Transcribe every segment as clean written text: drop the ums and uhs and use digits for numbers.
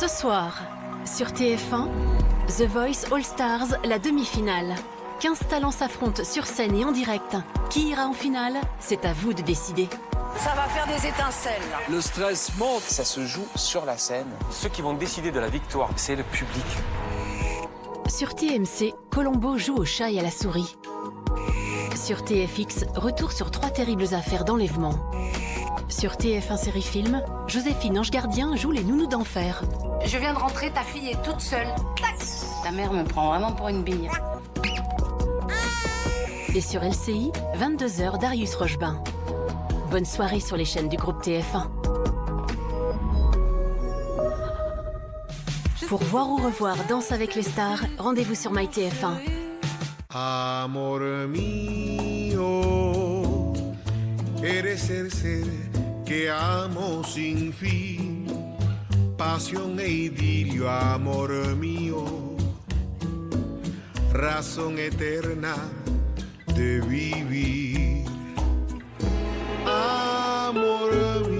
Ce soir, sur TF1, The Voice All Stars, la demi-finale. 15 talents s'affrontent sur scène et en direct. Qui ira en finale? C'est à vous de décider. Ça va faire des étincelles. Le stress monte. Ça se joue sur la scène. Ceux qui vont décider de la victoire, c'est le public. Sur TMC, Colombo joue au chat et à la souris. Sur TFX, retour sur 3 terribles affaires d'enlèvement. Sur TF1 Série Film, Joséphine Ange Gardien joue les nounous d'enfer. Je viens de rentrer, ta fille est toute seule. Tac. Ta mère me prend vraiment pour une bille. Et sur LCI, 22h, Darius Rochebain. Bonne soirée sur les chaînes du groupe TF1. Pour voir ou revoir Danse avec les stars, rendez-vous sur MyTF1. Amor mío, eres el ser que amo sin fin, pasión e idilio, amor mío, razón eterna de vivir, amor mío.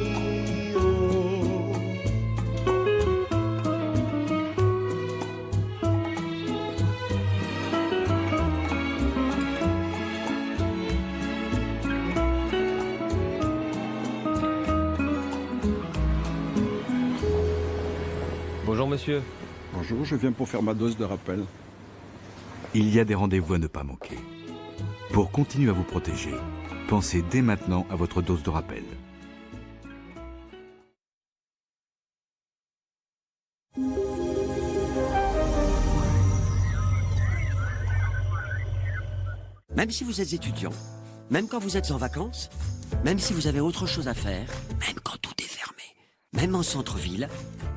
Bonjour monsieur. Bonjour, je viens pour faire ma dose de rappel. Il y a des rendez-vous à ne pas manquer. Pour continuer à vous protéger, pensez dès maintenant à votre dose de rappel. Même si vous êtes étudiant, même quand vous êtes en vacances, même si vous avez autre chose à faire, même quand tout est fermé, même en centre-ville,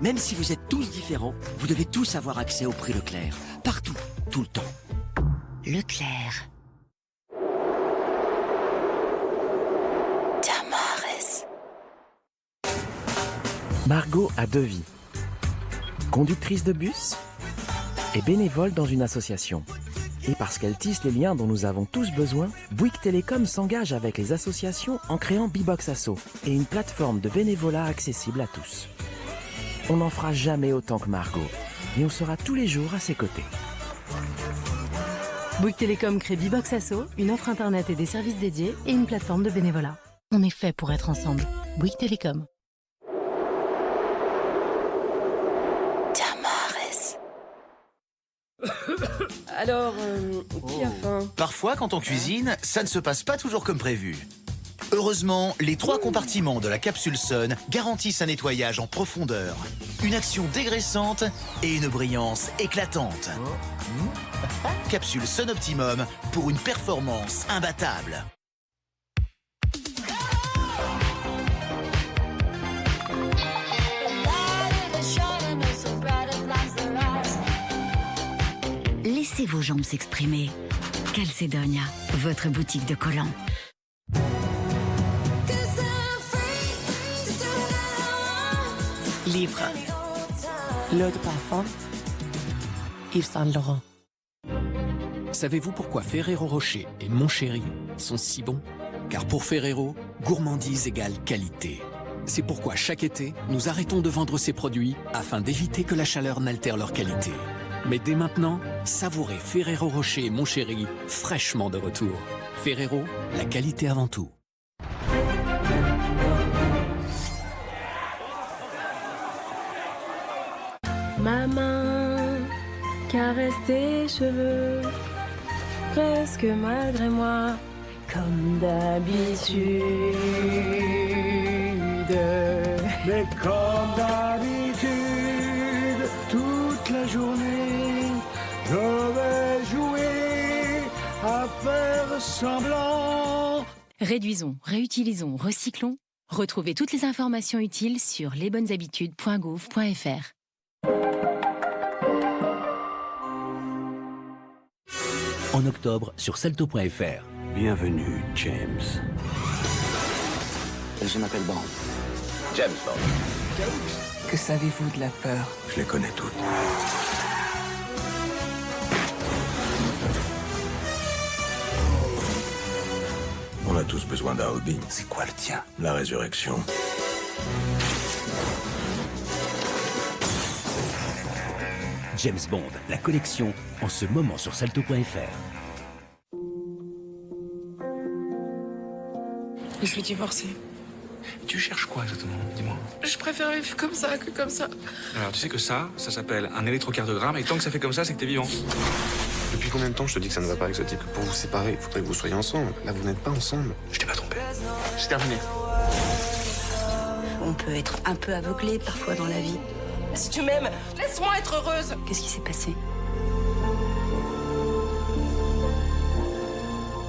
même si vous êtes tous différents, vous devez tous avoir accès au prix Leclerc. Partout, tout le temps. Leclerc. Tamares. Margot a 2 vies. Conductrice de bus et bénévole dans une association. Et parce qu'elle tisse les liens dont nous avons tous besoin, Bouygues Télécom s'engage avec les associations en créant Bbox Asso et une plateforme de bénévolat accessible à tous. On n'en fera jamais autant que Margot, et on sera tous les jours à ses côtés. Bouygues Télécom crée Bbox Asso, une offre internet et des services dédiés et une plateforme de bénévolat. On est fait pour être ensemble. Bouygues Télécom. Alors, qui a faim? Parfois, quand on cuisine, ça ne se passe pas toujours comme prévu. Heureusement, les 3 compartiments de la capsule Sun garantissent un nettoyage en profondeur, une action dégraissante et une brillance éclatante. Capsule Sun Optimum pour une performance imbattable. Laissez vos jambes s'exprimer. Calcedonia, votre boutique de collants. Libre. L'eau de parfum. Yves Saint Laurent. Savez-vous pourquoi Ferrero Rocher et Mon Chéri sont si bons? Car pour Ferrero, gourmandise égale qualité. C'est pourquoi chaque été, nous arrêtons de vendre ces produits afin d'éviter que la chaleur n'altère leur qualité. Mais dès maintenant, savourez Ferrero Rocher et Mon Chéri fraîchement de retour. Ferrero, la qualité avant tout. Ma main caresse tes cheveux, presque malgré moi, comme d'habitude. Mais comme d'habitude, toute la journée, je vais jouer à faire semblant. Réduisons, réutilisons, recyclons. Retrouvez toutes les informations utiles sur lesbonneshabitudes.gouv.fr. En octobre sur Salto.fr. Bienvenue, James. Je m'appelle Bond. James Bond. Que savez-vous de la peur? Je les connais toutes. On a tous besoin d'un hobby. C'est quoi le tien? La résurrection. James Bond, la collection, en ce moment sur salto.fr. Je vais divorcer. Tu cherches quoi exactement? Dis-moi. Je préfère vivre comme ça que comme ça. Alors, tu sais que ça s'appelle un électrocardiogramme, et tant que ça fait comme ça, c'est que t'es vivant. Depuis combien de temps je te dis que ça ne va pas avec ce type? Pour vous séparer, il faudrait que vous soyez ensemble. Là, vous n'êtes pas ensemble. Je t'ai pas trompé. C'est terminé. On peut être un peu aveuglé parfois dans la vie. Si tu m'aimes, laisse-moi être heureuse. Qu'est-ce qui s'est passé?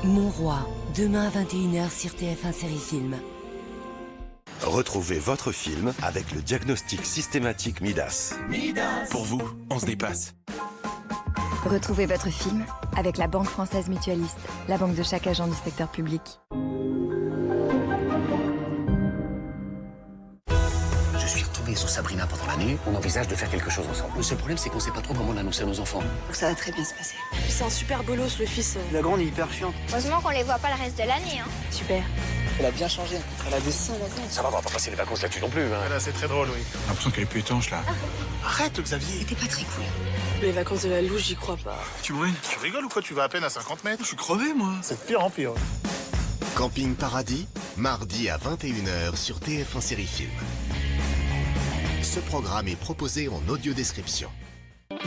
Mon roi, demain à 21h sur TF1 Série Film. Retrouvez votre film avec le diagnostic systématique Midas. Midas. Pour vous, on se dépasse. Retrouvez votre film avec la Banque Française Mutualiste, la banque de chaque agent du secteur public. Je suis retombé sur Sabrina pendant la nuit. On envisage de faire quelque chose ensemble. Le seul problème, c'est qu'on sait pas trop comment l'annoncer à nos enfants. Donc ça va très bien se passer. C'est un super bolos, le fils. La grande est hyper chiante. Heureusement qu'on les voit pas le reste de l'année, hein. Super. Elle a bien changé. Elle a des seins maintenant. Ça va, on va pas passer les vacances là-dessus non plus. Hein. Là, c'est très drôle, oui. J'ai l'impression qu'elle est plus étanche, là. Arrête, Xavier. C'était pas très cool. Les vacances de la louche, j'y crois pas. Tu brûles? Tu rigoles ou quoi? Tu vas à peine à 50 mètres. Je suis crevé, moi. C'est de pire en pire. Camping Paradis, mardi à 21h sur TF1 Série Film. Ce programme est proposé en audio-description.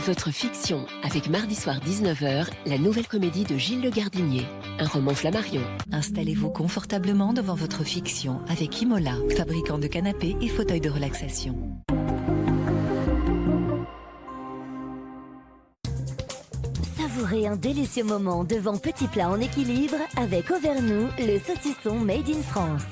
Votre fiction, avec mardi soir 19h, la nouvelle comédie de Gilles Le Gardinier, un roman Flammarion. Installez-vous confortablement devant votre fiction avec Imola, fabricant de canapés et fauteuils de relaxation. Savourez un délicieux moment devant petit plat en équilibre avec Auvergne, le saucisson made in France.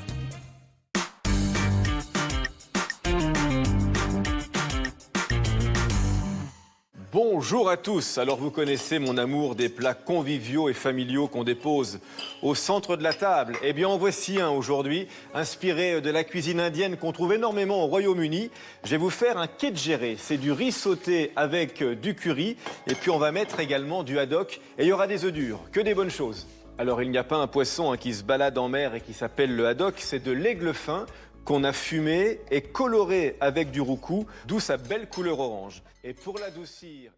Bonjour à tous. Alors vous connaissez mon amour des plats conviviaux et familiaux qu'on dépose au centre de la table. Eh bien en voici un aujourd'hui, inspiré de la cuisine indienne qu'on trouve énormément au Royaume-Uni. Je vais vous faire un kedjeré. C'est du riz sauté avec du curry. Et puis on va mettre également du haddock. Et il y aura des œufs durs, que des bonnes choses. Alors il n'y a pas un poisson qui se balade en mer et qui s'appelle le haddock, c'est de l'aigle fin qu'on a fumé et coloré avec du roucou, d'où sa belle couleur orange. Et pour l'adoucir